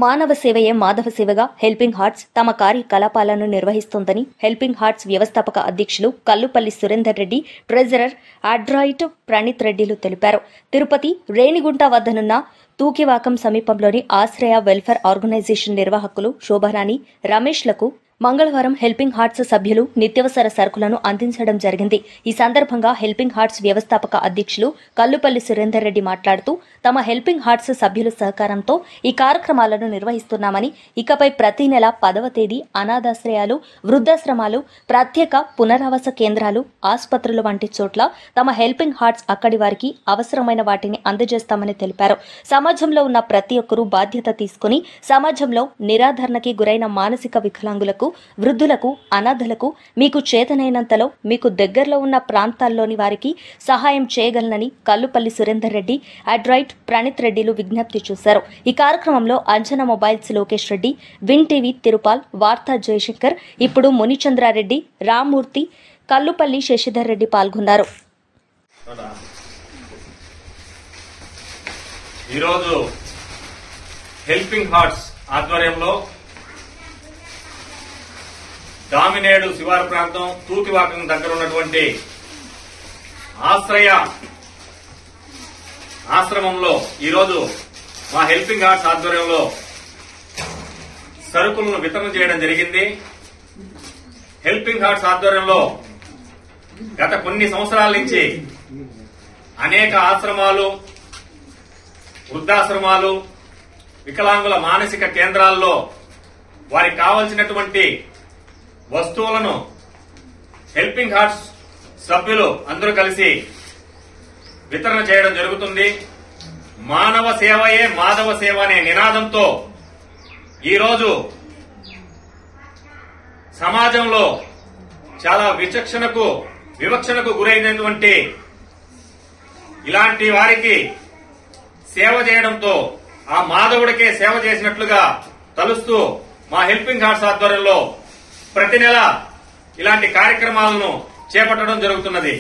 మానవ సేవయే మాధవ సేవగా హెల్పింగ్ హార్ట్స్ తమ కార్యకలాపాలను నిర్వహిస్తోందని హెల్పింగ్ హార్ట్స్ వ్యవస్థాపక అధ్యక్షులు కల్లుపల్లి సురేందర్ రెడ్డి, ట్రెజరర్ అడ్రాయిట్ ప్రణీత్ రెడ్డిలు తెలిపారు. తిరుపతి రేణిగుంట వద్దనున్న తూకివాకం సమీపంలోని ఆశ్రయ వెల్ఫేర్ ఆర్గనైజేషన్ నిర్వాహకులు శోభారాణి, రమేష్లకు మంగళవారం హెల్పింగ్ హార్ట్స్ సభ్యులు నిత్యవసర సరుకులను అందించడం జరిగింది. ఈ సందర్భంగా హెల్పింగ్ హార్ట్స్ వ్యవస్థాపక అధ్యక్షులు కల్లుపల్లి సురేందర్ రెడ్డి మాట్లాడుతూ, తమ హెల్పింగ్ హార్ట్స్ సభ్యుల సహకారంతో ఈ కార్యక్రమాలను నిర్వహిస్తున్నామని, ఇకపై ప్రతి నెల 10వ తేదీ అనాథాశ్రయాలు, వృద్ధాశ్రమాలు, ప్రత్యేక పునరావాస కేంద్రాలు, ఆసుపత్రులు వంటి చోట్ల తమ హెల్పింగ్ హార్ట్స్ అక్కడి వారికి అవసరమైన వాటిని అందజేస్తామని తెలిపారు. సమాజంలో ఉన్న ప్రతి ఒక్కరూ బాధ్యత తీసుకుని సమాజంలో నిరాధరణకి గురైన మానసిక వికలాంగులకు, వృద్ధులకు, అనాథలకు మీకు చేతనైనంతలో మీకు దగ్గరలో ఉన్న ప్రాంతాల్లోని వారికి సహాయం చేయగలనని కల్లుపల్లి సురేందర్ రెడ్డి, అడ్రాయిట్ ప్రణీత్ రెడ్డిలు విజ్ఞప్తి చేశారు. ఈ కార్యక్రమంలో Anjana mobiles Lokesh Reddy, Win TV Tirupal, Vaartha Jayashankar, ఇప్పుడు మునిచంద్రారెడ్డి, రామ్మూర్తి, కల్లుపల్లి శశిధర్ రెడ్డి పాల్గొన్నారు. ఈరోజు హెల్పింగ్ హార్ట్స్ ఆధ్వర్యంలో దామినేడు శివారు ప్రాంతం తూకివాకం దగ్గర ఉన్నటువంటి ఆశ్రమంలో ఈరోజు మా హెల్పింగ్ హార్ట్స్ ఆధ్వర్యంలో సరుకులను వితరణ చేయడం జరిగింది. హెల్పింగ్ హార్ట్స్ ఆధ్వర్యంలో గత కొన్ని సంవత్సరాల నుంచి అనేక ఆశ్రమాలు, వృద్ధాశ్రమాలు, వికలాంగుల మానసిక కేంద్రాల్లో వారికి కావలసినటువంటి వస్తువులను హెల్పింగ్ హార్ట్స్ సభ్యులు అందరూ కలిసి వితరణ చేయడం జరుగుతుంది. మానవ సేవయే మాధవ సేవ అనే నినాదంతో ఈరోజు సమాజంలో చాలా వివక్షణకు గురైనటువంటి ఇలాంటి వారికి సేవ చేయడంతో ఆ మాధవుడికే సేవ చేసినట్లుగా తలుస్తూ మా హెల్పింగ్ హార్ట్స్ ఆధ్వర్యంలో ప్రతి నెల ఇలాంటి కార్యక్రమాలను చేపట్టడం జరుగుతున్నది.